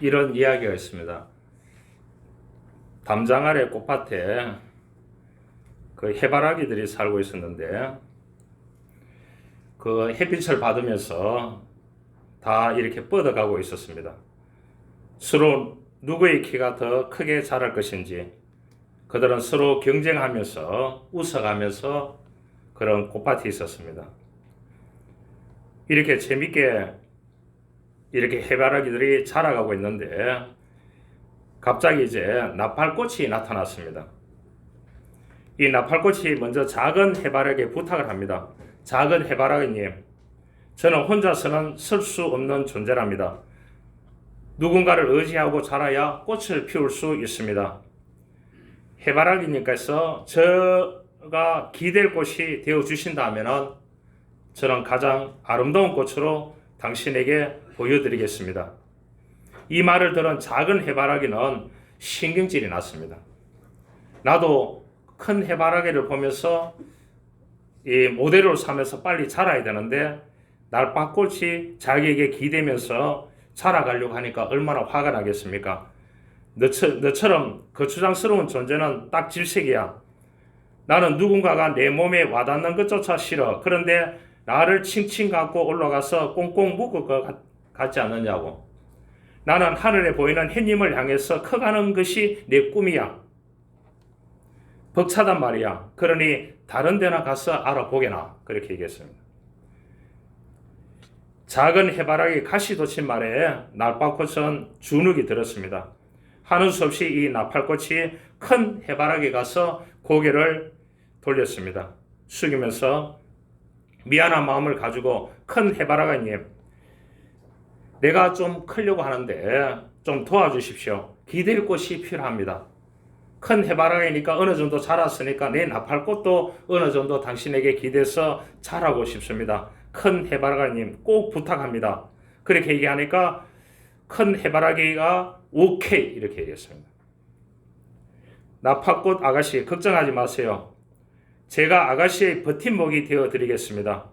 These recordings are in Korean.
이런 이야기가 있습니다. 담장 아래 꽃밭에 그 해바라기들이 살고 있었는데 그 햇빛을 받으면서 다 이렇게 뻗어가고 있었습니다. 서로 누구의 키가 더 크게 자랄 것인지 그들은 서로 경쟁하면서 웃어가면서 그런 꽃밭이 있었습니다. 이렇게 재밌게 이렇게 해바라기들이 자라가고 있는데 갑자기 이제 나팔꽃이 나타났습니다. 이 나팔꽃이 먼저 작은 해바라기에 부탁을 합니다. 작은 해바라기님, 저는 혼자서는 설 수 없는 존재랍니다. 누군가를 의지하고 자라야 꽃을 피울 수 있습니다. 해바라기님께서 저가 기댈 꽃이 되어주신다면 저는 가장 아름다운 꽃으로 당신에게 보여드리겠습니다. 이 말을 들은 작은 해바라기는 신경질이 났습니다. 나도 큰 해바라기를 보면서 이 모델을 삼아서 빨리 자라야 되는데 날파꽃이 자기에게 기대면서 자라가려고 하니까 얼마나 화가 나겠습니까? 너처럼 거추장스러운 존재는 딱 질색이야. 나는 누군가가 내 몸에 와닿는 것조차 싫어. 그런데 나를 칭칭 갖고 올라가서 꽁꽁 묶을 것 같지 않느냐고. 나는 하늘에 보이는 햇님을 향해서 커가는 것이 내 꿈이야. 벅차단 말이야. 그러니 다른 데나 가서 알아보게나. 그렇게 얘기했습니다. 작은 해바라기 가시 돋친 말에 날파꽃은 주눅이 들었습니다. 하는 수 없이 이 나팔꽃이 큰 해바라기 가서 고개를 돌렸습니다. 숙이면서 미안한 마음을 가지고 큰 해바라기님, 내가 좀 크려고 하는데 좀 도와주십시오. 기댈 곳이 필요합니다. 큰 해바라기니까 어느 정도 자랐으니까 내 나팔꽃도 어느 정도 당신에게 기대서 자라고 싶습니다. 큰 해바라기님 꼭 부탁합니다. 그렇게 얘기하니까 큰 해바라기가 오케이 이렇게 얘기했습니다. 나팔꽃 아가씨 걱정하지 마세요. 제가 아가씨의 버팀목이 되어드리겠습니다.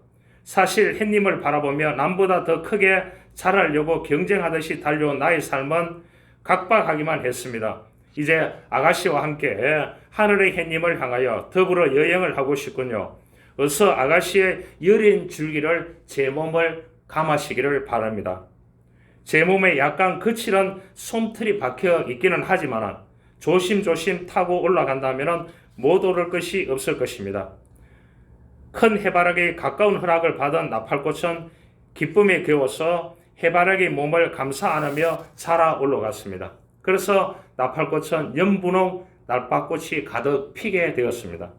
사실 햇님을 바라보며 남보다 더 크게 자라려고 경쟁하듯이 달려온 나의 삶은 각박하기만 했습니다. 이제 아가씨와 함께 하늘의 햇님을 향하여 더불어 여행을 하고 싶군요. 어서 아가씨의 여린 줄기를 제 몸을 감아시기를 바랍니다. 제 몸에 약간 거칠은 솜털이 박혀 있기는 하지만 조심조심 타고 올라간다면 못 오를 것이 없을 것입니다. 큰 해바라기에 가까운 허락을 받은 나팔꽃은 기쁨에 겨워서 해바라기 몸을 감싸 안으며 자라 올라갔습니다. 그래서 나팔꽃은 연분홍 날파꽃이 가득 피게 되었습니다.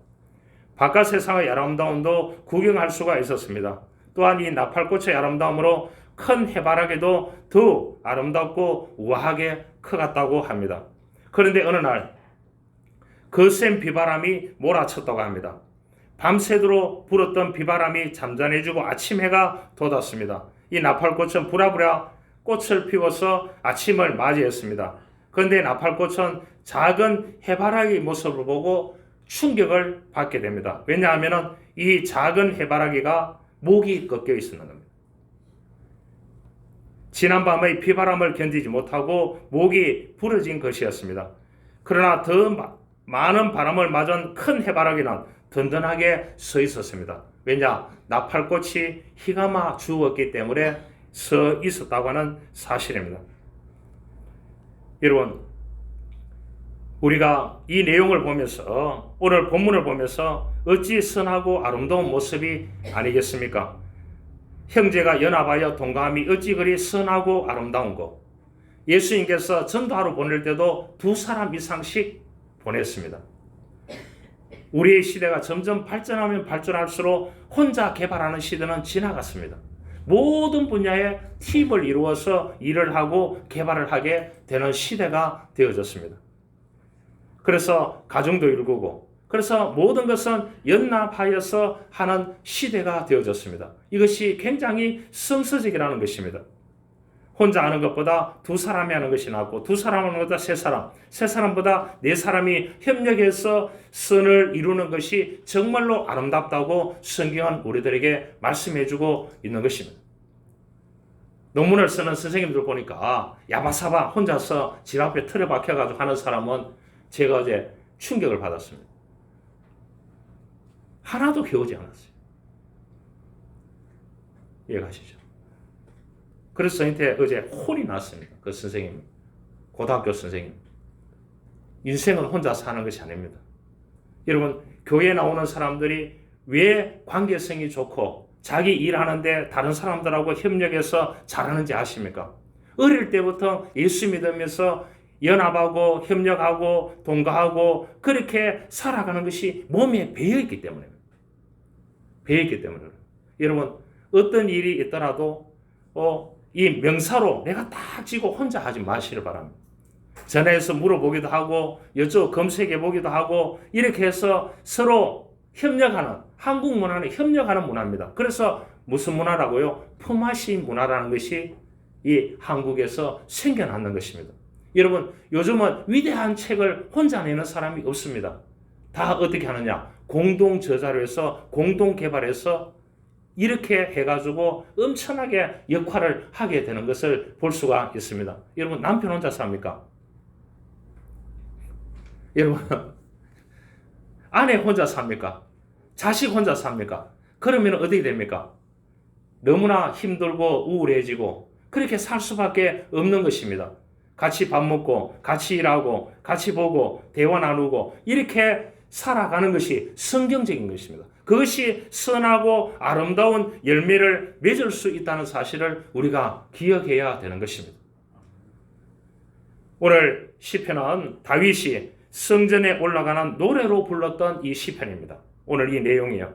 바깥 세상의 아름다움도 구경할 수가 있었습니다. 또한 이 나팔꽃의 아름다움으로 큰 해바라기도 더 아름답고 우아하게 커갔다고 합니다. 그런데 어느 날 거센 비바람이 몰아쳤다고 합니다. 밤새도록 불었던 비바람이 잠잠해지고 아침 해가 돋았습니다. 이 나팔꽃은 부랴부랴 꽃을 피워서 아침을 맞이했습니다. 그런데 나팔꽃은 작은 해바라기 모습을 보고 충격을 받게 됩니다. 왜냐하면 이 작은 해바라기가 목이 꺾여 있었는 겁니다. 지난밤의 비바람을 견디지 못하고 목이 부러진 것이었습니다. 그러나 더 많은 바람을 맞은 큰 해바라기는 든든하게 서 있었습니다. 왜냐? 나팔꽃이 희감아 주었기 때문에 서 있었다고 하는 사실입니다. 여러분, 우리가 이 내용을 보면서 오늘 본문을 보면서 어찌 선하고 아름다운 모습이 아니겠습니까? 형제가 연합하여 동감이 어찌 그리 선하고 아름다운고. 예수님께서 전도하러 보낼 때도 2사람 이상씩 보냈습니다. 우리의 시대가 점점 발전하면 발전할수록 혼자 개발하는 시대는 지나갔습니다. 모든 분야에 팀을 이루어서 일을 하고 개발을 하게 되는 시대가 되어졌습니다. 그래서 가정도 이루고 그래서 모든 것은 연합하여서 하는 시대가 되어졌습니다. 이것이 굉장히 성서적이라는 것입니다. 혼자 하는 것보다 2사람이 하는 것이 낫고 2사람 하는 것보다 3사람, 3사람보다 4사람이 협력해서 선을 이루는 것이 정말로 아름답다고 성경은 우리들에게 말씀해주고 있는 것입니다. 논문을 쓰는 선생님들 보니까 야바사바 혼자서 집 앞에 틀에 박혀가지고 하는 사람은 제가 어제 충격을 받았습니다. 하나도 배우지 않았어요. 이해가시죠? 그래서 저한테 어제 혼이 났습니다. 그 선생님, 고등학교 선생님. 인생은 혼자 사는 것이 아닙니다. 여러분, 교회에 나오는 사람들이 왜 관계성이 좋고 자기 일하는데 다른 사람들하고 협력해서 잘하는지 아십니까? 어릴 때부터 예수 믿으면서 연합하고 협력하고 동거하고 그렇게 살아가는 것이 몸에 배어있기 때문입니다. 배어있기 때문에. 여러분, 어떤 일이 있더라도 이 명사로 내가 딱 쥐고 혼자 하지 마시길 바랍니다. 전화해서 물어보기도 하고 여쭤 검색해 보기도 하고 이렇게 해서 서로 협력하는, 한국 문화는 협력하는 문화입니다. 그래서 무슨 문화라고요? 품앗이 문화라는 것이 이 한국에서 생겨났는 것입니다. 여러분, 요즘은 위대한 책을 혼자 내는 사람이 없습니다. 다 어떻게 하느냐? 공동 저자로 해서 공동 개발해서 이렇게 해가지고 엄청나게 역할을 하게 되는 것을 볼 수가 있습니다. 여러분, 남편 혼자 삽니까? 여러분, 아내 혼자 삽니까? 자식 혼자 삽니까? 그러면 어떻게 됩니까? 너무나 힘들고 우울해지고 그렇게 살 수밖에 없는 것입니다. 같이 밥 먹고 같이 일하고 같이 보고 대화 나누고 이렇게 살아가는 것이 성경적인 것입니다. 그것이 선하고 아름다운 열매를 맺을 수 있다는 사실을 우리가 기억해야 되는 것입니다. 오늘 시편은 다윗이 성전에 올라가는 노래로 불렀던 이 시편입니다. 오늘 이 내용이요.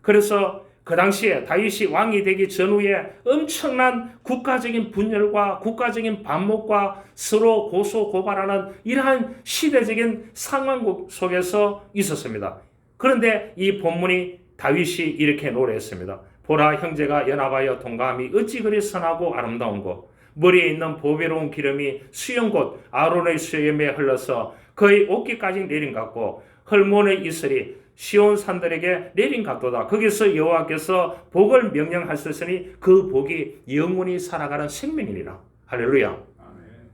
그래서 그 당시에 다윗이 왕이 되기 전후에 엄청난 국가적인 분열과 국가적인 반목과 서로 고소고발하는 이러한 시대적인 상황 속에서 있었습니다. 그런데 이 본문이 다윗이 이렇게 노래했습니다. 보라, 형제가 연합하여 동감이 어찌 그리 선하고 아름다운고, 머리에 있는 보배로운 기름이 수염곧 아론의 수염에 흘러서 그의 옷깃까지 내린 같고, 헐몬의 이슬이 시온 산들에게 내린 각도다. 거기서 여호와께서 복을 명령하셨으니 그 복이 영원히 살아가는 생명이니라. 할렐루야. 아멘.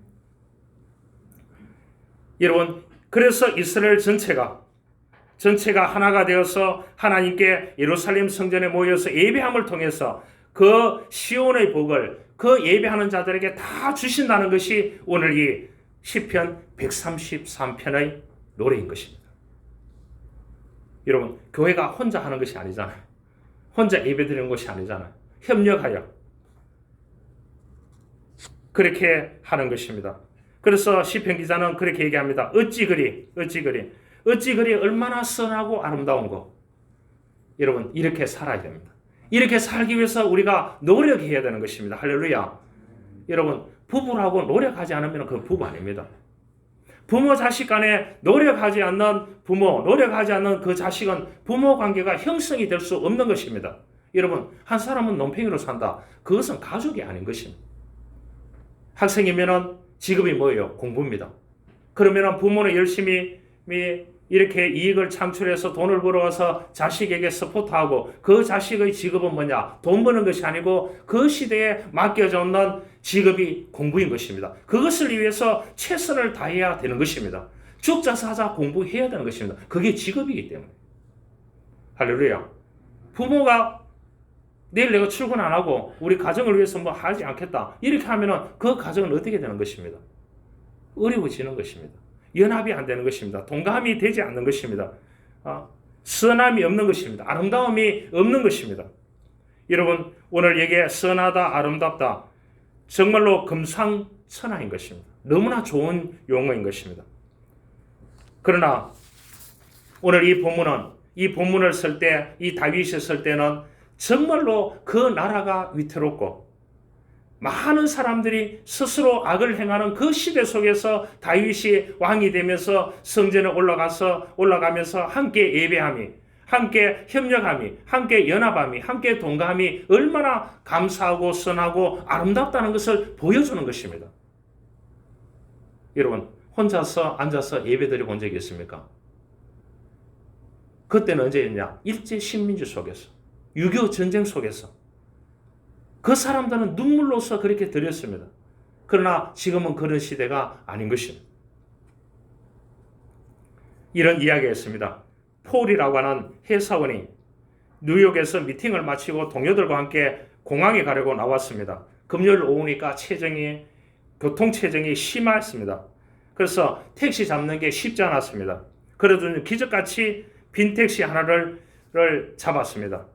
여러분, 그래서 이스라엘 전체가 하나가 되어서 하나님께 예루살렘 성전에 모여서 예배함을 통해서 그 시온의 복을 그 예배하는 자들에게 다 주신다는 것이 오늘 이 시편 133편의 노래인 것입니다. 여러분, 교회가 혼자 하는 것이 아니잖아요. 혼자 예배드리는 것이 아니잖아요. 협력하여 그렇게 하는 것입니다. 그래서 시편 기자는 그렇게 얘기합니다. 어찌 그리 얼마나 선하고 아름다운 거. 여러분, 이렇게 살아야 됩니다. 이렇게 살기 위해서 우리가 노력해야 되는 것입니다. 할렐루야. 여러분, 부부라고 노력하지 않으면 그건 부부 아닙니다. 부모 자식 간에 노력하지 않는 부모, 노력하지 않는 그 자식은 부모 관계가 형성이 될 수 없는 것입니다. 여러분, 한 사람은 논팽이로 산다. 그것은 가족이 아닌 것입니다. 학생이면은 직업이 뭐예요? 공부입니다. 그러면은 부모는 열심히 이렇게 이익을 창출해서 돈을 벌어와서 자식에게 서포트하고 그 자식의 직업은 뭐냐? 돈 버는 것이 아니고 그 시대에 맡겨져 있는 직업이 공부인 것입니다. 그것을 위해서 최선을 다해야 되는 것입니다. 죽자 사자 공부해야 되는 것입니다. 그게 직업이기 때문에. 할렐루야. 부모가 내일 내가 출근 안 하고 우리 가정을 위해서 뭐 하지 않겠다. 이렇게 하면은 그 가정은 어떻게 되는 것입니다? 어려워지는 것입니다. 연합이 안 되는 것입니다. 동감이 되지 않는 것입니다. 선함이 없는 것입니다. 아름다움이 없는 것입니다. 여러분, 오늘 이게 선하다, 아름답다. 정말로 금상첨화인 것입니다. 너무나 좋은 용어인 것입니다. 그러나 오늘 이 본문을 쓸 때, 이 다윗이 쓸 때는 정말로 그 나라가 위태롭고 많은 사람들이 스스로 악을 행하는 그 시대 속에서 다윗이 왕이 되면서 성전에 올라가면서 함께 예배함이, 함께 협력함이, 함께 연합함이, 함께 동감이 얼마나 감사하고 선하고 아름답다는 것을 보여주는 것입니다. 여러분, 혼자서 앉아서 예배드려 본 적이 있습니까? 그때는 언제였냐? 일제 식민지 속에서, 6.25 전쟁 속에서 그 사람들은 눈물로서 그렇게 드렸습니다. 그러나 지금은 그런 시대가 아닌 것입니다. 이런 이야기였습니다. 폴이라고 하는 회사원이 뉴욕에서 미팅을 마치고 동료들과 함께 공항에 가려고 나왔습니다. 금요일 오후니까 교통체증이 심했습니다. 그래서 택시 잡는 게 쉽지 않았습니다. 그래도 기적같이 빈 택시 하나를 잡았습니다.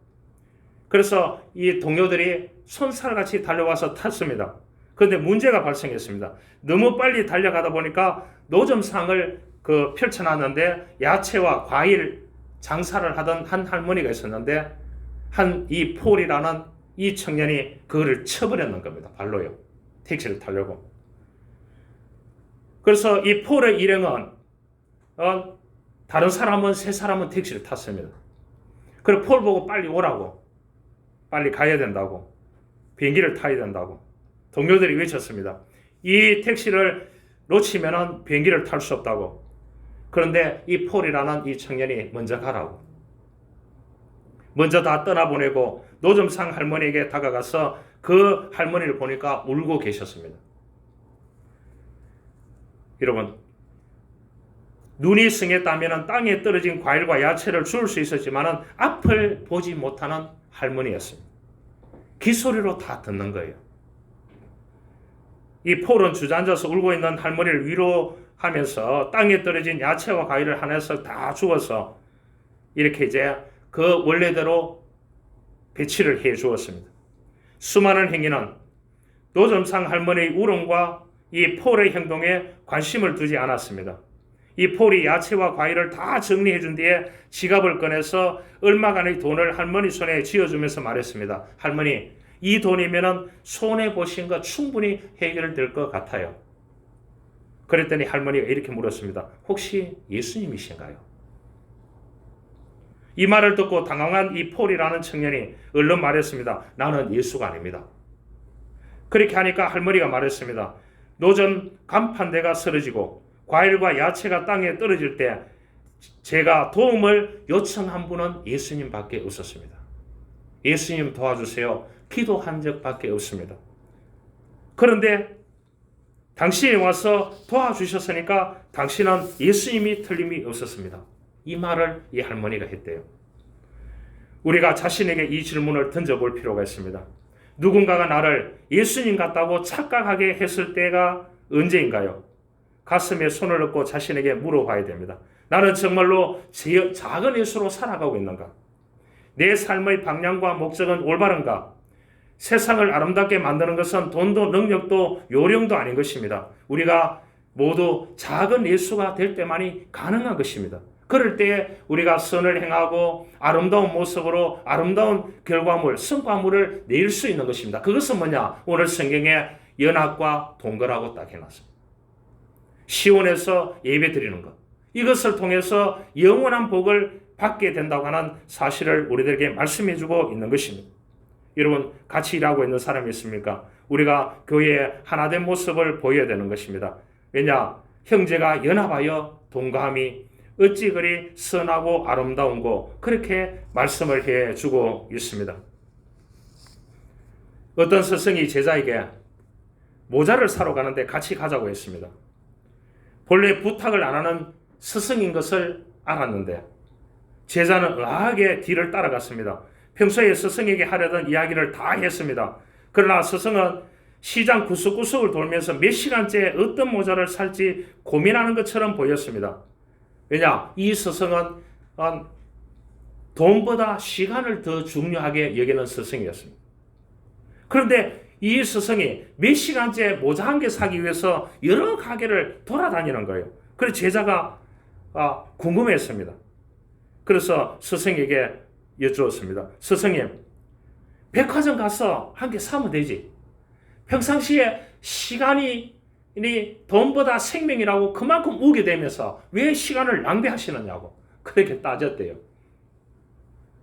그래서 이 동료들이 손살같이 달려와서 탔습니다. 그런데 문제가 발생했습니다. 너무 빨리 달려가다 보니까 노점상을 펼쳐놨는데 야채와 과일 장사를 하던 한 할머니가 있었는데 이 폴이라는 이 청년이 그거를 쳐버렸는 겁니다. 발로요. 택시를 타려고. 그래서 이 폴의 일행은 다른 사람은 세 사람은 택시를 탔습니다. 그래서 폴 보고 빨리 오라고, 빨리 가야 된다고, 비행기를 타야 된다고 동료들이 외쳤습니다. 이 택시를 놓치면은 비행기를 탈 수 없다고. 그런데 이 폴이라는 이 청년이 먼저 가라고. 먼저 다 떠나보내고 노점상 할머니에게 다가가서 그 할머니를 보니까 울고 계셨습니다. 여러분, 눈이 승했다면 땅에 떨어진 과일과 야채를 주울 수 있었지만 앞을 보지 못하는 할머니였습니다. 귀소리로 다 듣는 거예요. 이 폴은 주저앉아서 울고 있는 할머니를 위로하면서 땅에 떨어진 야채와 과일을 하나씩 다 주어서 이렇게 이제 그 원래대로 배치를 해 주었습니다. 수많은 행인은 노점상 할머니의 울음과 이 폴의 행동에 관심을 두지 않았습니다. 이 폴이 야채와 과일을 다 정리해 준 뒤에 지갑을 꺼내서 얼마간의 돈을 할머니 손에 쥐어주면서 말했습니다. 할머니, 이 돈이면 손해 보신 거 충분히 해결될 것 같아요. 그랬더니 할머니가 이렇게 물었습니다. 혹시 예수님이신가요? 이 말을 듣고 당황한 이 폴이라는 청년이 얼른 말했습니다. 나는 예수가 아닙니다. 그렇게 하니까 할머니가 말했습니다. 노점 간판대가 쓰러지고 과일과 야채가 땅에 떨어질 때 제가 도움을 요청한 분은 예수님밖에 없었습니다. 예수님 도와주세요. 기도한 적밖에 없습니다. 그런데 당신이 와서 도와주셨으니까 당신은 예수님이 틀림이 없었습니다. 이 말을 이 할머니가 했대요. 우리가 자신에게 이 질문을 던져볼 필요가 있습니다. 누군가가 나를 예수님 같다고 착각하게 했을 때가 언제인가요? 가슴에 손을 얹고 자신에게 물어봐야 됩니다. 나는 정말로 작은 예수로 살아가고 있는가? 내 삶의 방향과 목적은 올바른가? 세상을 아름답게 만드는 것은 돈도 능력도 요령도 아닌 것입니다. 우리가 모두 작은 예수가 될 때만이 가능한 것입니다. 그럴 때에 우리가 선을 행하고 아름다운 모습으로 아름다운 결과물, 성과물을 낼 수 있는 것입니다. 그것은 뭐냐? 오늘 성경에 연합과 동거라고 딱 해놨습니다. 시온에서 예배 드리는 것. 이것을 통해서 영원한 복을 받게 된다고 하는 사실을 우리들에게 말씀해 주고 있는 것입니다. 여러분, 같이 일하고 있는 사람이 있습니까? 우리가 교회의 하나된 모습을 보여야 되는 것입니다. 왜냐? 형제가 연합하여 동거함이 어찌 그리 선하고 아름다운고 그렇게 말씀을 해 주고 있습니다. 어떤 스승이 제자에게 모자를 사러 가는데 같이 가자고 했습니다. 본래 부탁을 안 하는 스승인 것을 알았는데 제자는 의아하게 뒤를 따라갔습니다. 평소에 스승에게 하려던 이야기를 다 했습니다. 그러나 스승은 시장 구석구석을 돌면서 몇 시간째 어떤 모자를 살지 고민하는 것처럼 보였습니다. 왜냐? 이 스승은 돈보다 시간을 더 중요하게 여기는 스승이었습니다. 그런데 이 스승이 몇 시간째 모자 한 개 사기 위해서 여러 가게를 돌아다니는 거예요. 그래서 제자가 궁금했습니다. 그래서 스승에게 여쭈었습니다. 스승님, 백화점 가서 한 개 사면 되지. 평상시에 시간이 돈보다 생명이라고 그만큼 우겨대면서 왜 시간을 낭비하시느냐고 그렇게 따졌대요.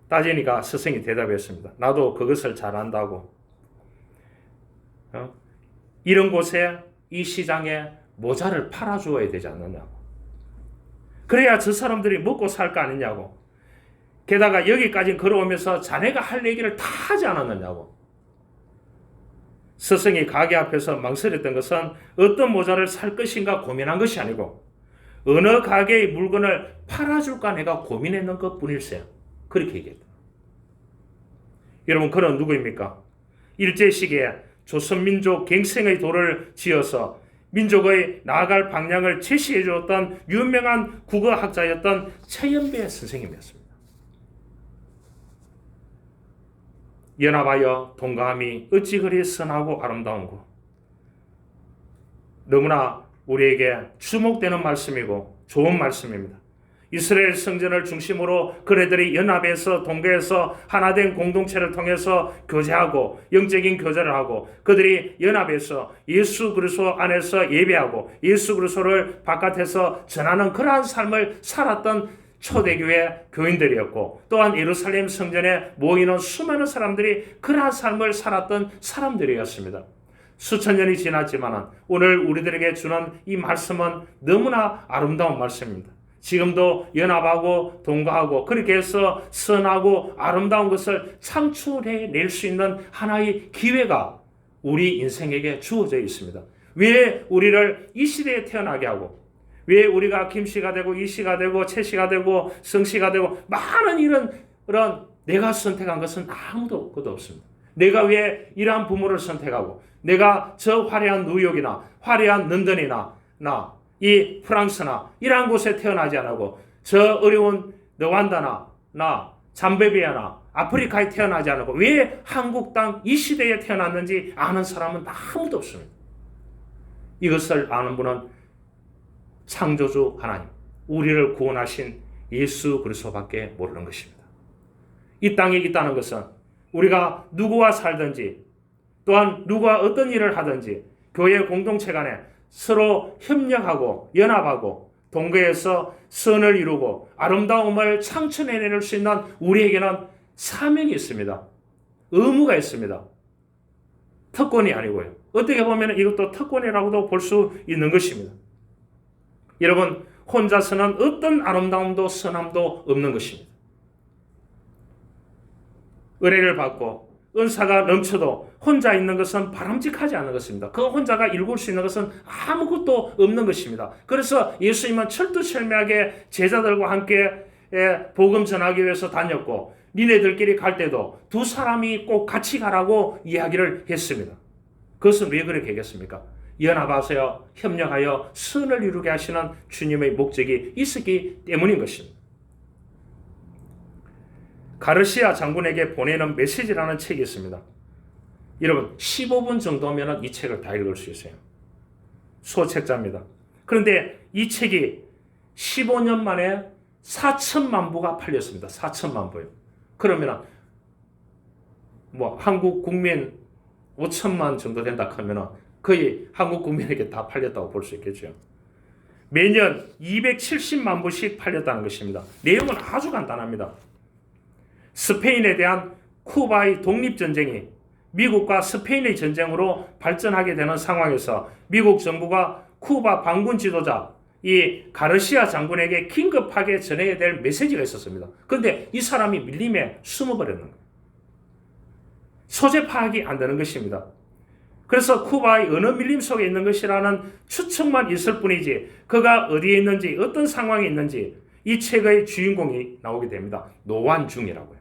따지니까 스승이 대답했습니다. 나도 그것을 잘 안다고. 이런 곳에 이 시장에 모자를 팔아주어야 되지 않느냐고. 그래야 저 사람들이 먹고 살 거 아니냐고. 게다가 여기까지 걸어오면서 자네가 할 얘기를 다 하지 않았느냐고. 스승이 가게 앞에서 망설였던 것은 어떤 모자를 살 것인가 고민한 것이 아니고 어느 가게의 물건을 팔아줄까 내가 고민했는 것뿐일세요. 그렇게 얘기했다. 여러분, 그는 누구입니까? 일제시기에 조선민족 갱생의 도를 지어서 민족의 나아갈 방향을 제시해 주었던 유명한 국어학자였던 최연배 선생님이었습니다. 연합하여 동감이 어찌 그리 선하고 아름다운고. 너무나 우리에게 주목되는 말씀이고 좋은 말씀입니다. 이스라엘 성전을 중심으로 그네들이 연합해서 동거해서 하나된 공동체를 통해서 교제하고 영적인 교제를 하고 그들이 연합해서 예수 그리스도 안에서 예배하고 예수 그리스도를 바깥에서 전하는 그러한 삶을 살았던 초대교회 교인들이었고 또한 예루살렘 성전에 모이는 수많은 사람들이 그러한 삶을 살았던 사람들이었습니다. 수천 년이 지났지만 오늘 우리들에게 주는 이 말씀은 너무나 아름다운 말씀입니다. 지금도 연합하고 동거하고 그렇게 해서 선하고 아름다운 것을 창출해낼 수 있는 하나의 기회가 우리 인생에게 주어져 있습니다. 왜 우리를 이 시대에 태어나게 하고 왜 우리가 김씨가 되고 이씨가 되고 최씨가 되고 성씨가 되고 많은 이런 내가 선택한 것은 아무도 없습니다. 내가 왜 이러한 부모를 선택하고 내가 저 화려한 뉴욕이나 화려한 런던이나 이 프랑스나 이러한 곳에 태어나지 않고 저 어려운 르완다나 잠베비아나 아프리카에 태어나지 않고 왜 한국 땅 이 시대에 태어났는지 아는 사람은 아무도 없습니다. 이것을 아는 분은 창조주 하나님, 우리를 구원하신 예수 그리스도밖에 모르는 것입니다. 이 땅에 있다는 것은 우리가 누구와 살든지 또한 누구와 어떤 일을 하든지 교회 공동체 간에 서로 협력하고 연합하고 동거해서 선을 이루고 아름다움을 창출해낼 수 있는 우리에게는 사명이 있습니다. 의무가 있습니다. 특권이 아니고요. 어떻게 보면 이것도 특권이라고도 볼 수 있는 것입니다. 여러분, 혼자서는 어떤 아름다움도 선함도 없는 것입니다. 은혜를 받고 은사가 넘쳐도 혼자 있는 것은 바람직하지 않은 것입니다. 그 혼자가 일굴 수 있는 것은 아무것도 없는 것입니다. 그래서 예수님은 철두철미하게 제자들과 함께 복음 전하기 위해서 다녔고 니네들끼리 갈 때도 두 사람이 꼭 같이 가라고 이야기를 했습니다. 그것은 왜 그렇게 얘기했습니까? 연합하세요, 협력하여 선을 이루게 하시는 주님의 목적이 있었기 때문인 것입니다. 가르시아 장군에게 보내는 메시지라는 책이 있습니다. 여러분 15분 정도면 이 책을 다 읽을 수 있어요. 소책자입니다. 그런데 이 책이 15년 만에 4천만 부가 팔렸습니다. 4천만 부요. 그러면 한국 국민 5천만 정도 된다 하면 거의 한국 국민에게 다 팔렸다고 볼 수 있겠죠. 매년 270만 부씩 팔렸다는 것입니다. 내용은 아주 간단합니다. 스페인에 대한 쿠바의 독립전쟁이 미국과 스페인의 전쟁으로 발전하게 되는 상황에서 미국 정부가 쿠바 반군 지도자 이 가르시아 장군에게 긴급하게 전해야 될 메시지가 있었습니다. 그런데 이 사람이 밀림에 숨어버렸는 거예요. 소재 파악이 안 되는 것입니다. 그래서 쿠바의 어느 밀림 속에 있는 것이라는 추측만 있을 뿐이지 그가 어디에 있는지 어떤 상황에 있는지 이 책의 주인공이 나오게 됩니다. 노완중이라고요.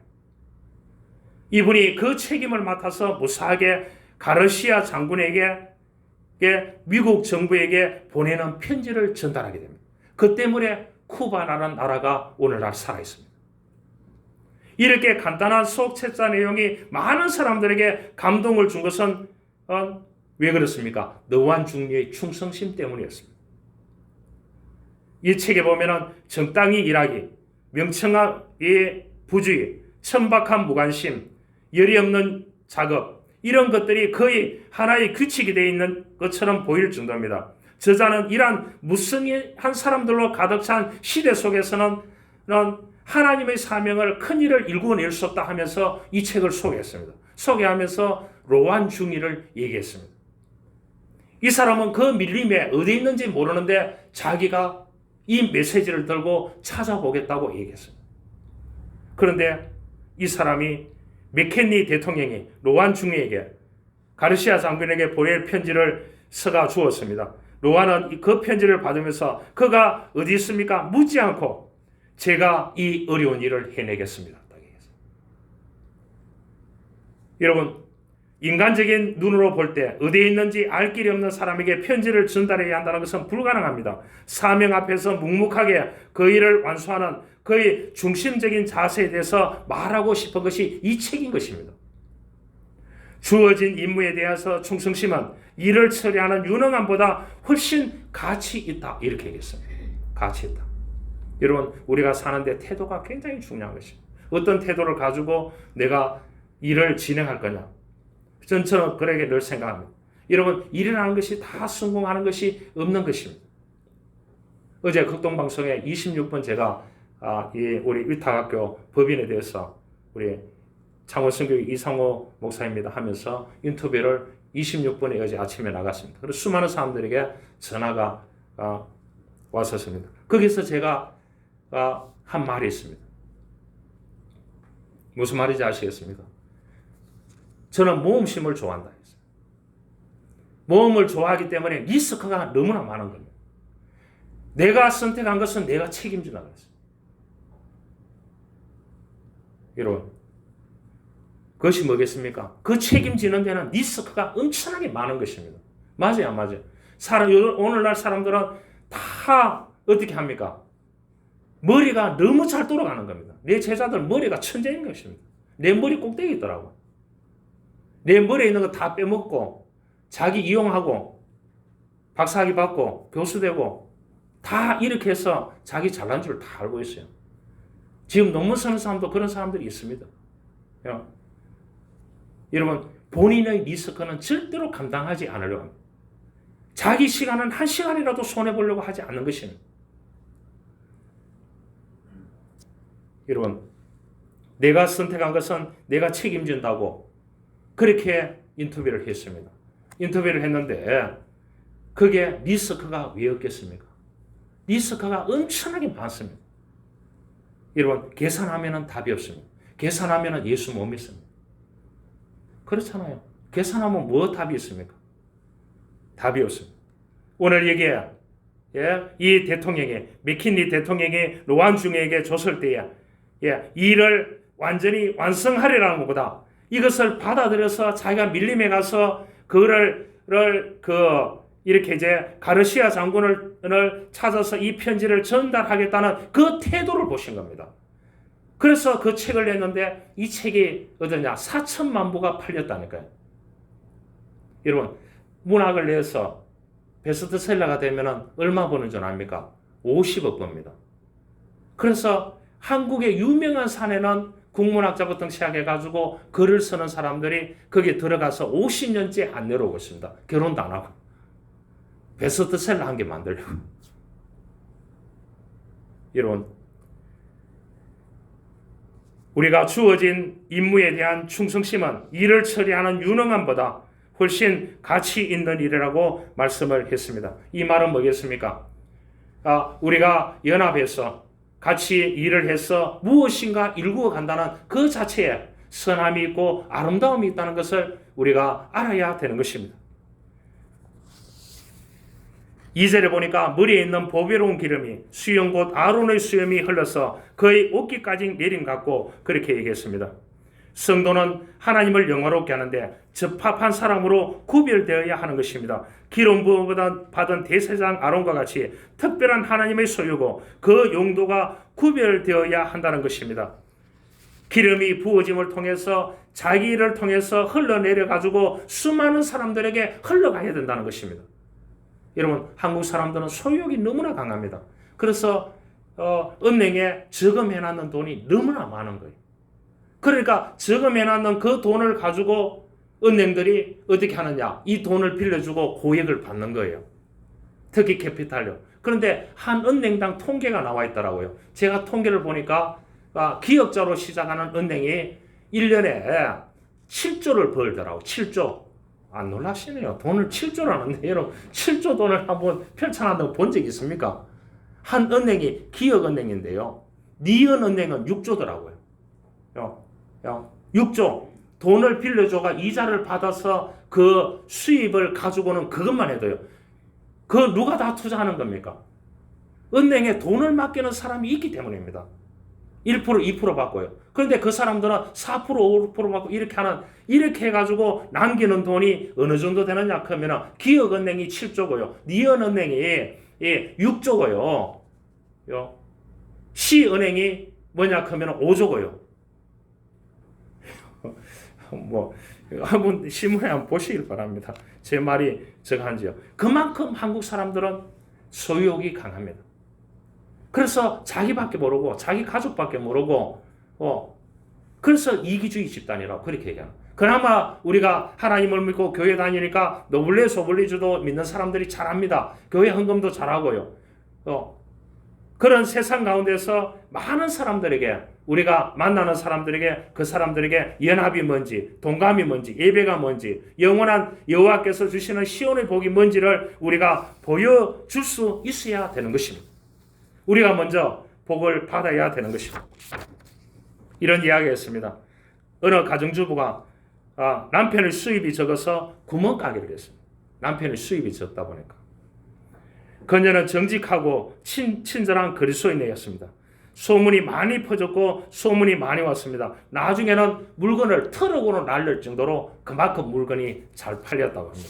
이분이 그 책임을 맡아서 무사하게 가르시아 장군에게 미국 정부에게 보내는 편지를 전달하게 됩니다. 그 때문에 쿠바라는 나라가 오늘날 살아있습니다. 이렇게 간단한 수업책자 내용이 많은 사람들에게 감동을 준 것은 왜 그렇습니까? 노완중의 충성심 때문이었습니다. 이 책에 보면 정당히 일하기, 명청한 부주의, 천박한 무관심, 열이 없는 작업 이런 것들이 거의 하나의 규칙이 되어 있는 것처럼 보일 정도입니다. 저자는 이러한 무성의한 사람들로 가득 찬 시대 속에서는 하나님의 사명을 큰 일을 일구어낼 수 없다 하면서 이 책을 소개했습니다. 소개하면서 노완중이를 얘기했습니다. 이 사람은 그 밀림에 어디 있는지 모르는데 자기가 이 메시지를 들고 찾아보겠다고 얘기했습니다. 그런데 이 사람이 맥켄리 대통령이 노완중이에게 가르시아 장군에게 보낼 편지를 써가 주었습니다. 로아는 그 편지를 받으면서 그가 어디 있습니까? 묻지 않고 제가 이 어려운 일을 해내겠습니다. 여러분, 인간적인 눈으로 볼 때 어디에 있는지 알 길이 없는 사람에게 편지를 전달해야 한다는 것은 불가능합니다. 사명 앞에서 묵묵하게 그 일을 완수하는 그의 중심적인 자세에 대해서 말하고 싶은 것이 이 책인 것입니다. 주어진 임무에 대해서 충성심은 일을 처리하는 유능함보다 훨씬 가치 있다. 이렇게 얘기했습니다. 가치 있다. 여러분, 우리가 사는데 태도가 굉장히 중요한 것입니다. 어떤 태도를 가지고 내가 일을 진행할 거냐. 저는 그렇게 늘 생각합니다. 여러분, 일이라는 것이 다 성공하는 것이 없는 것입니다. 어제 극동방송에 26번 제가 우리 위탁학교 법인에 대해서 우리 창원성교육 이상호 목사입니다 하면서 인터뷰를 26번에 어제 아침에 나갔습니다. 그래서 수많은 사람들에게 전화가 왔었습니다. 거기서 제가 한 말이 있습니다. 무슨 말인지 아시겠습니까? 저는 모험심을 좋아한다 했어요. 모험을 좋아하기 때문에 리스크가 너무나 많은 겁니다. 내가 선택한 것은 내가 책임진다 그랬어요. 여러분, 그것이 뭐겠습니까? 그 책임지는 데는 리스크가 엄청나게 많은 것입니다. 맞아요, 안 맞아요? 오늘날 사람들은 다 어떻게 합니까? 머리가 너무 잘 돌아가는 겁니다. 내 제자들 머리가 천재인 것입니다. 내 머리 꼭대기 있더라고요. 내 머리에 있는 거 다 빼먹고 자기 이용하고 박사학위 받고 교수 되고 다 이렇게 해서 자기 잘난 줄 다 알고 있어요. 지금 논문 쓰는 사람도 그런 사람들이 있습니다. 여러분, 본인의 리스크는 절대로 감당하지 않으려고 합니다. 자기 시간은 한 시간이라도 손해보려고 하지 않는 것입니다. 여러분, 내가 선택한 것은 내가 책임진다고 그렇게 인터뷰를 했습니다. 인터뷰를 했는데 그게 리스크가 왜 없겠습니까? 리스크가 엄청나게 많습니다. 여러분, 계산하면 답이 없습니다. 계산하면 예수 못 믿습니다. 그렇잖아요. 계산하면 뭐 답이 있습니까? 답이 없습니다. 오늘 여기에 이 대통령이 맥킨리 대통령이 로안 중에게 줬을 때에 일을 완전히 완성하리라는 것보다 이것을 받아들여서 자기가 밀림에 가서 그거를 이렇게 이제 가르시아 장군을 찾아서 이 편지를 전달하겠다는 그 태도를 보신 겁니다. 그래서 그 책을 냈는데 이 책이 어떠냐? 4천만 부가 팔렸다니까요. 여러분, 문학을 내서 베스트셀러가 되면 얼마 버는 줄 압니까? 50억 법니다. 그래서 한국의 유명한 산에는 국문학자부터 시작해가지고 글을 쓰는 사람들이 거기에 들어가서 50년째 안 내려오고 있습니다. 결혼도 안 하고. 베스트셀러 한 개 만들려고. 여러분, 우리가 주어진 임무에 대한 충성심은 일을 처리하는 유능함보다 훨씬 가치 있는 일이라고 말씀을 했습니다. 이 말은 뭐겠습니까? 우리가 연합해서 같이 일을 해서 무엇인가 일구어 간다는 그 자체에 선함이 있고 아름다움이 있다는 것을 우리가 알아야 되는 것입니다. 2절에 보니까 머리에 있는 보배로운 기름이 수염 곧 아론의 수염이 흘러서 그의 옷깃까지 내림 같고 그렇게 얘기했습니다. 성도는 하나님을 영화롭게 하는데 적합한 사람으로 구별되어야 하는 것입니다. 기름 부음을 받은 대제사장 아론과 같이 특별한 하나님의 소유고 그 용도가 구별되어야 한다는 것입니다. 기름이 부어짐을 통해서 자기 일을 통해서 흘러내려 가지고 수많은 사람들에게 흘러가야 된다는 것입니다. 여러분, 한국 사람들은 소유욕이 너무나 강합니다. 그래서 은행에 저금해놨는 돈이 너무나 많은 거예요. 그러니까 저금해놨는 그 돈을 가지고 은행들이 어떻게 하느냐? 이 돈을 빌려주고 고액을 받는 거예요. 특히 캐피탈료. 그런데 한 은행당 통계가 나와 있더라고요. 제가 통계를 보니까 기역자로 시작하는 은행이 1년에 7조를 벌더라고요. 7조. 안 놀라시네요. 돈을 7조라는데 여러분 7조 돈을 한번 펼쳐놨다고 본 적 있습니까? 한 은행이 기역은행인데요. 니은은행은 6조더라고요. 6조. 돈을 빌려줘가 이자를 받아서 그 수입을 가지고는 그것만 해도요. 그 누가 다 투자하는 겁니까? 은행에 돈을 맡기는 사람이 있기 때문입니다. 1%, 2% 받고요. 그런데 그 사람들은 4%, 5% 받고 이렇게 해가지고 남기는 돈이 어느 정도 되느냐 하면 기업은행이 7조고요. 니은은행이 6조고요. 시은행이 뭐냐 하면 5조고요. 뭐 한번 신문에 한번 보시길 바랍니다. 제 말이 적한지요. 그만큼 한국 사람들은 소유욕이 강합니다. 그래서 자기밖에 모르고 자기 가족밖에 모르고 그래서 이기주의 집단이라고 그렇게 얘기하는. 그나마 우리가 하나님을 믿고 교회 다니니까 노블레 소블리주도 믿는 사람들이 잘합니다. 교회 헌금도 잘하고요. 그런 세상 가운데서 많은 사람들에게 우리가 만나는 사람들에게 그 사람들에게 연합이 뭔지 동감이 뭔지 예배가 뭔지 영원한 여호와께서 주시는 시온의 복이 뭔지를 우리가 보여줄 수 있어야 되는 것입니다. 우리가 먼저 복을 받아야 되는 것입니다. 이런 이야기였습니다. 어느 가정주부가 남편의 수입이 적어서 구멍가게를 했습니다. 남편의 수입이 적다 보니까. 그녀는 정직하고 친절한 그리스도인이었습니다. 소문이 많이 퍼졌고 소문이 많이 왔습니다. 나중에는 물건을 트럭으로 날릴 정도로 그만큼 물건이 잘 팔렸다고 합니다.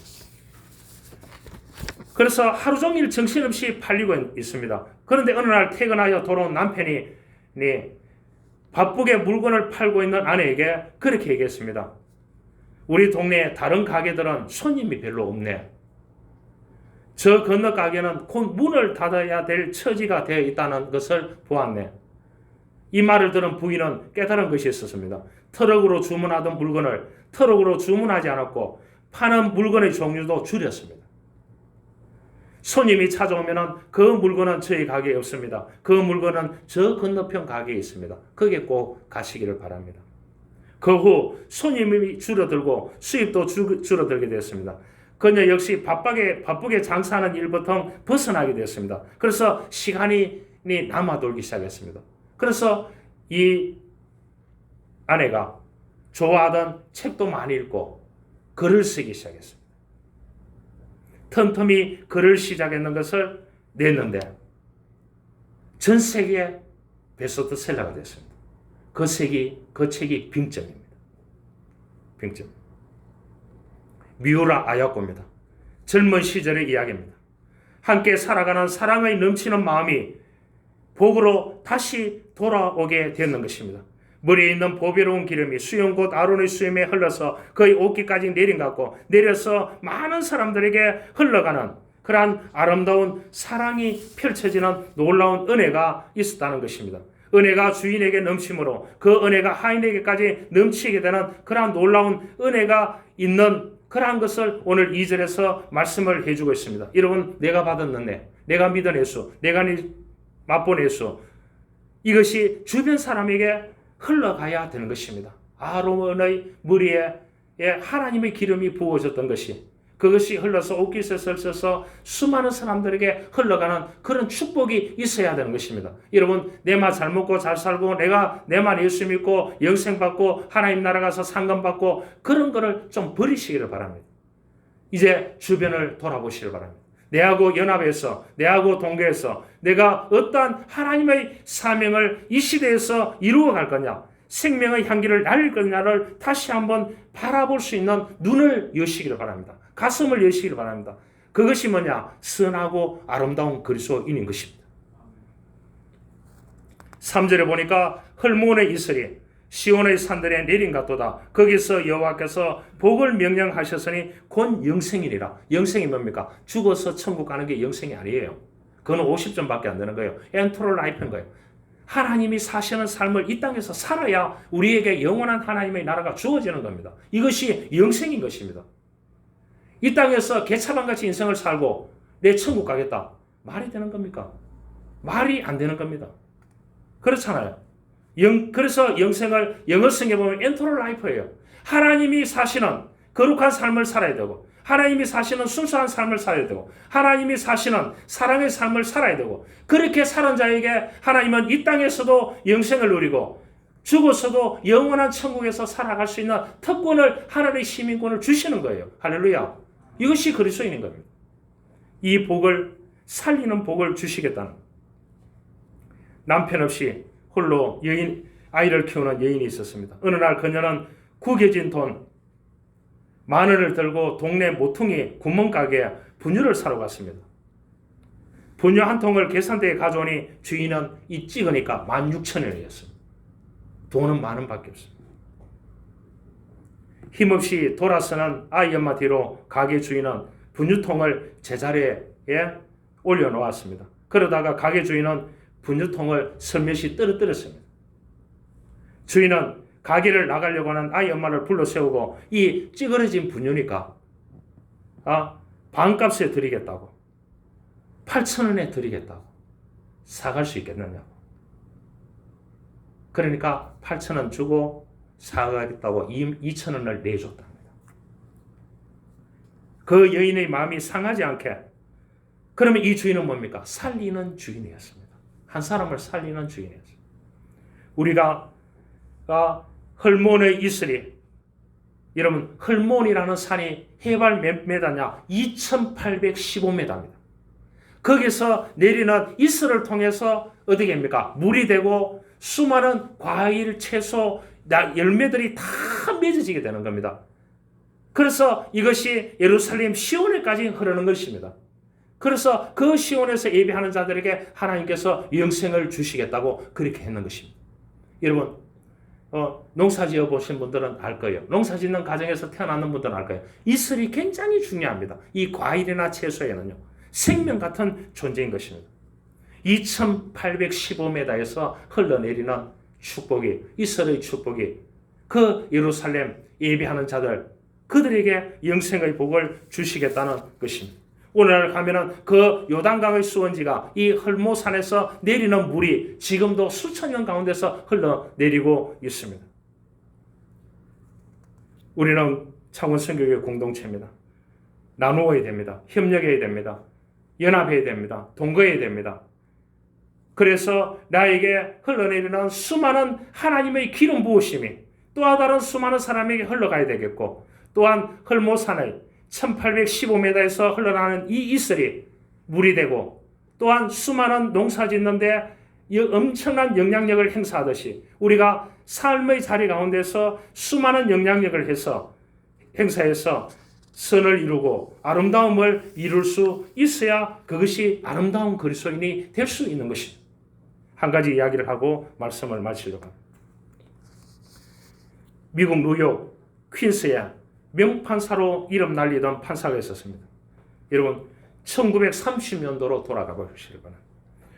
그래서 하루 종일 정신없이 팔리고 있습니다. 그런데 어느 날 퇴근하여 돌아온 남편이 바쁘게 물건을 팔고 있는 아내에게 그렇게 얘기했습니다. 우리 동네에 다른 가게들은 손님이 별로 없네. 저 건너 가게는 곧 문을 닫아야 될 처지가 되어 있다는 것을 보았네. 이 말을 들은 부인은 깨달은 것이 있었습니다. 트럭으로 주문하던 물건을 트럭으로 주문하지 않았고 파는 물건의 종류도 줄였습니다. 손님이 찾아오면 그 물건은 저희 가게에 없습니다. 그 물건은 저 건너편 가게에 있습니다. 거기에 꼭 가시기를 바랍니다. 그 후 손님이 줄어들고 수입도 줄어들게 되었습니다. 그녀 역시 바쁘게 장사하는 일부터 벗어나게 되었습니다. 그래서 시간이 남아돌기 시작했습니다. 그래서 이 아내가 좋아하던 책도 많이 읽고 글을 쓰기 시작했습니다. 틈틈이 글을 시작했는 것을 냈는데 전 세계에 베스트셀러가 됐습니다. 그 책이 빙점입니다. 빙점. 미우라 아야코입니다. 젊은 시절의 이야기입니다. 함께 살아가는 사랑의 넘치는 마음이 복으로 다시 돌아오게 되는 것입니다. 머리에 있는 보배로운 기름이 수염 곧 아론의 수염에 흘러서 거의 옷깃까지 내린 것 같고 내려서 많은 사람들에게 흘러가는 그러한 아름다운 사랑이 펼쳐지는 놀라운 은혜가 있었다는 것입니다. 은혜가 주인에게 넘침으로 그 은혜가 하인에게까지 넘치게 되는 그러한 놀라운 은혜가 있는 그러한 것을 오늘 2절에서 말씀을 해주고 있습니다. 여러분, 내가 받은 은혜, 내가 믿은 예수, 내가 맛본 예수, 이것이 주변 사람에게 흘러가야 되는 것입니다. 아론의 머리에 하나님의 기름이 부어졌던 것이 그것이 흘러서 옷깃에 슬며서 수많은 사람들에게 흘러가는 그런 축복이 있어야 되는 것입니다. 여러분, 내 말 잘 먹고 잘 살고 내가 내 말 예수 믿고 영생 받고 하나님 나라 가서 상금 받고 그런 거를 좀 버리시기를 바랍니다. 이제 주변을 돌아보시길 바랍니다. 내하고 연합해서 내하고 동거해서 내가 어떠한 하나님의 사명을 이 시대에서 이루어 갈 거냐, 생명의 향기를 날릴 거냐를 다시 한번 바라볼 수 있는 눈을 여시기를 바랍니다. 가슴을 여시기를 바랍니다. 그것이 뭐냐? 선하고 아름다운 그리스도인인 것입니다. 3절에 보니까 헐몬의 이슬이 시온의 산들에 내린 같도다. 거기서 여호와께서 복을 명령하셨으니 곧 영생이니라. 영생이 뭡니까? 죽어서 천국 가는 게 영생이 아니에요. 그건 50점밖에 안 되는 거예요. 엔트로 라이프인 거예요. 하나님이 사시는 삶을 이 땅에서 살아야 우리에게 영원한 하나님의 나라가 주어지는 겁니다. 이것이 영생인 것입니다. 이 땅에서 개차반같이 인생을 살고 내 천국 가겠다. 말이 되는 겁니까? 말이 안 되는 겁니다. 그렇잖아요. 그래서 영생을 영어성에 보면 엔터럴 라이프예요. 하나님이 사시는 거룩한 삶을 살아야 되고 하나님이 사시는 순수한 삶을 살아야 되고 하나님이 사시는 사랑의 삶을 살아야 되고 그렇게 사는 자에게 하나님은 이 땅에서도 영생을 누리고 죽어서도 영원한 천국에서 살아갈 수 있는 특권을, 하나님의 시민권을 주시는 거예요. 할렐루야. 이것이 그리스도인인 겁니다. 이 복을, 살리는 복을 주시겠다는. 남편 없이 홀로 아이를 키우는 여인이 있었습니다. 어느 날 그녀는 구겨진 돈 10,000원을 들고 동네 모퉁이 구멍가게에 분유를 사러 갔습니다. 분유 한 통을 계산대에 가져오니 주인은 이 찍으니까 16,000원이었습니다. 돈은 10,000원밖에 없습니다. 힘없이 돌아서는 아이 엄마 뒤로 가게 주인은 분유통을 제자리에 올려놓았습니다. 그러다가 가게 주인은 분유통을 슬며시 떨어뜨렸습니다. 주인은 가게를 나가려고 하는 아이 엄마를 불러 세우고 이 찌그러진 분유니까 반값에 드리겠다고, 8,000원에 드리겠다고, 사갈 수 있겠느냐고. 그러니까 8,000원 주고 사가겠다고 2,000원을 내줬답니다. 그 여인의 마음이 상하지 않게. 그러면 이 주인은 뭡니까? 살리는 주인이었습니다. 한 사람을 살리는 주인이었습니다. 우리가 헐몬의 이슬이, 여러분 헐몬이라는 산이 해발 몇 메다냐? 2,815m입니다. 거기서 내리는 이슬을 통해서 어떻게 합니까? 물이 되고 수많은 과일, 채소, 열매들이 다 맺어지게 되는 겁니다. 그래서 이것이 예루살렘 시온에까지 흐르는 것입니다. 그래서 그 시온에서 예배하는 자들에게 하나님께서 영생을 주시겠다고 그렇게 했는 것입니다. 여러분 농사 지어 보신 분들은 알 거예요. 농사 짓는 가정에서 태어나는 분들은 알 거예요. 이슬이 굉장히 중요합니다. 이 과일이나 채소에는요. 생명 같은 존재인 것입니다. 2,815m에서 흘러내리는 축복이, 이슬의 축복이 그 예루살렘 예배하는 자들, 그들에게 영생의 복을 주시겠다는 것입니다. 오늘날 가면은 그 요단강의 수원지가 이 헐모산에서 내리는 물이 지금도 수천 년 가운데서 흘러내리고 있습니다. 우리는 창원선교회 공동체입니다. 나누어야 됩니다. 협력해야 됩니다. 연합해야 됩니다. 동거해야 됩니다. 그래서 나에게 흘러내리는 수많은 하나님의 기름 부으심이 또 다른 수많은 사람에게 흘러가야 되겠고, 또한 헐모산의 1815m에서 흘러나는 이 이슬이 물이 되고, 또한 수많은 농사 짓는데 엄청난 영향력을 행사하듯이 우리가 삶의 자리 가운데서 수많은 영향력을 행사해서 선을 이루고 아름다움을 이룰 수 있어야 그것이 아름다운 그리스도인이 될 수 있는 것입니다. 한 가지 이야기를 하고 말씀을 마치려고 합니다. 미국 뉴욕 퀸스에 명판사로 이름 날리던 판사가 있었습니다. 여러분 1930년도로 돌아가 보시기 바랍니다.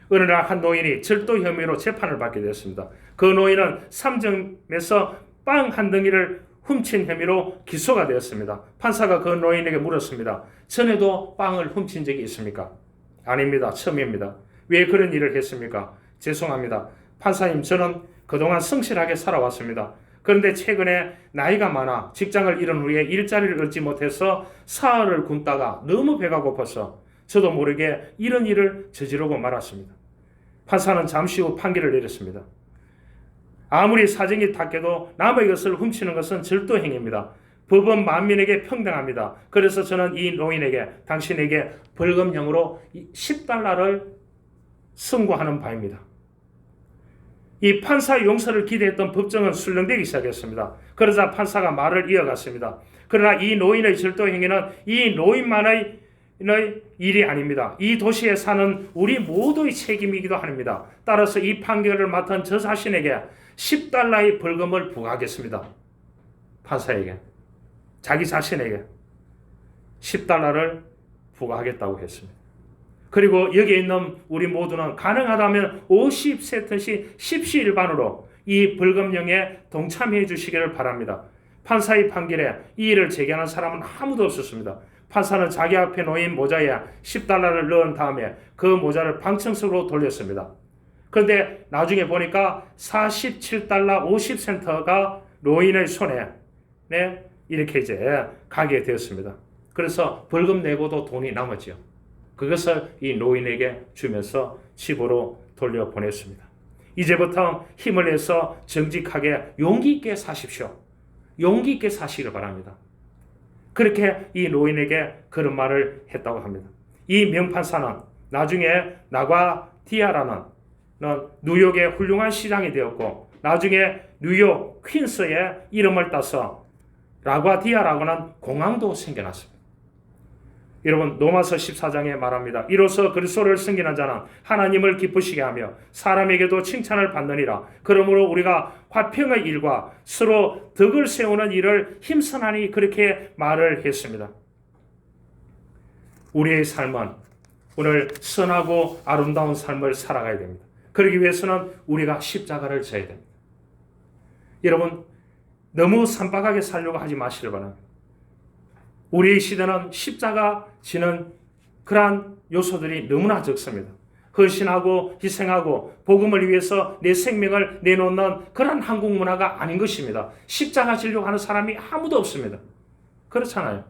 어느 날 한 노인이 절도 혐의로 재판을 받게 되었습니다. 그 노인은 삼점에서 빵 한 덩이를 훔친 혐의로 기소가 되었습니다. 판사가 그 노인에게 물었습니다. 전에도 빵을 훔친 적이 있습니까? 아닙니다. 처음입니다. 왜 그런 일을 했습니까? 죄송합니다. 판사님, 저는 그동안 성실하게 살아왔습니다. 그런데 최근에 나이가 많아 직장을 잃은 후에 일자리를 얻지 못해서 사흘을 굶다가 너무 배가 고파서 저도 모르게 이런 일을 저지르고 말았습니다. 판사는 잠시 후 판결을 내렸습니다. 아무리 사정이 탁해도 남의 것을 훔치는 것은 절도 행위입니다. 법은 만민에게 평등합니다. 그래서 저는 이 노인에게, 당신에게 벌금형으로 $10를 선고하는 바입니다. 이 판사의 용서를 기대했던 법정은 술렁대기 시작했습니다. 그러자 판사가 말을 이어갔습니다. 그러나 이 노인의 절도 행위는 이 노인만의 일이 아닙니다. 이 도시에 사는 우리 모두의 책임이기도 합니다. 따라서 이 판결을 맡은 저 자신에게 $10의 벌금을 부과하겠습니다. 판사에게, 자기 자신에게 $10을 부과하겠다고 했습니다. 그리고 여기에 있는 우리 모두는 가능하다면 50세트씩 십시일반으로 이 벌금형에 동참해 주시기를 바랍니다. 판사의 판결에 이 일을 제기하는 사람은 아무도 없었습니다. 판사는 자기 앞에 놓인 모자에 $10를 넣은 다음에 그 모자를 방청 속으로 돌렸습니다. 그런데 나중에 보니까 $47 50센트가 노인의 손에 이렇게 이제 가게 되었습니다. 그래서 벌금 내고도 돈이 남았죠. 그것을 이 노인에게 주면서 집으로 돌려보냈습니다. 이제부터 힘을 내서 정직하게 용기 있게 사십시오. 용기 있게 사시길 바랍니다. 그렇게 이 노인에게 그런 말을 했다고 합니다. 이 명판사는 나중에 나과디아라는 뉴욕의 훌륭한 시장이 되었고 나중에 뉴욕 퀸스의 이름을 따서 라과디아라고는 공항도 생겨났습니다. 여러분 로마서 14장에 말합니다. 이로써 그리스도를 섬기는 자는 하나님을 기쁘시게 하며 사람에게도 칭찬을 받느니라. 그러므로 우리가 화평의 일과 서로 덕을 세우는 일을 힘쓰나니 그렇게 말을 했습니다. 우리의 삶은 오늘 선하고 아름다운 삶을 살아가야 됩니다. 그러기 위해서는 우리가 십자가를 져야 됩니다. 여러분 너무 산박하게 살려고 하지 마시길 바랍니다. 우리의 시대는 십자가 지는 그러한 요소들이 너무나 적습니다. 헌신하고 희생하고 복음을 위해서 내 생명을 내놓는 그런 한국 문화가 아닌 것입니다. 십자가 지려고 하는 사람이 아무도 없습니다. 그렇잖아요.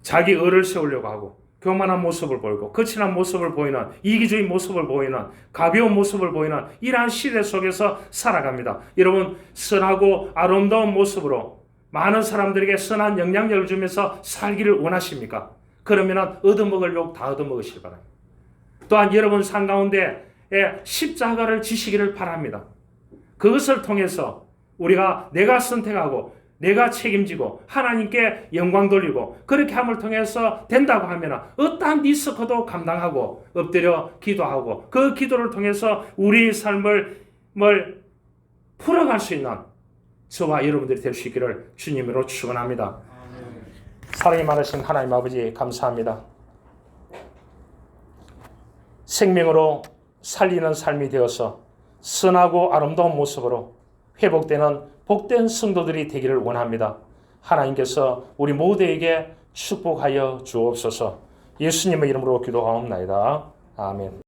자기 의를 세우려고 하고 교만한 모습을 보이고 거칠한 모습을 보이는 이기주의 모습을 보이는 가벼운 모습을 보이는 이러한 시대 속에서 살아갑니다. 여러분 선하고 아름다운 모습으로 많은 사람들에게 선한 영향력을 주면서 살기를 원하십니까? 그러면 얻어먹을 욕 다 얻어먹으시기 바랍니다. 또한 여러분 삶 가운데 십자가를 지시기를 바랍니다. 그것을 통해서 우리가 내가 선택하고 내가 책임지고 하나님께 영광 돌리고 그렇게 함을 통해서 된다고 하면 어떠한 리스크도 감당하고 엎드려 기도하고 그 기도를 통해서 우리의 삶을 풀어갈 수 있는 저와 여러분들이 될 수 있기를 주님으로 축원합니다. 사랑이 많으신 하나님 아버지 감사합니다. 생명으로 살리는 삶이 되어서 선하고 아름다운 모습으로 회복되는 복된 성도들이 되기를 원합니다. 하나님께서 우리 모두에게 축복하여 주옵소서. 예수님의 이름으로 기도하옵나이다. 아멘.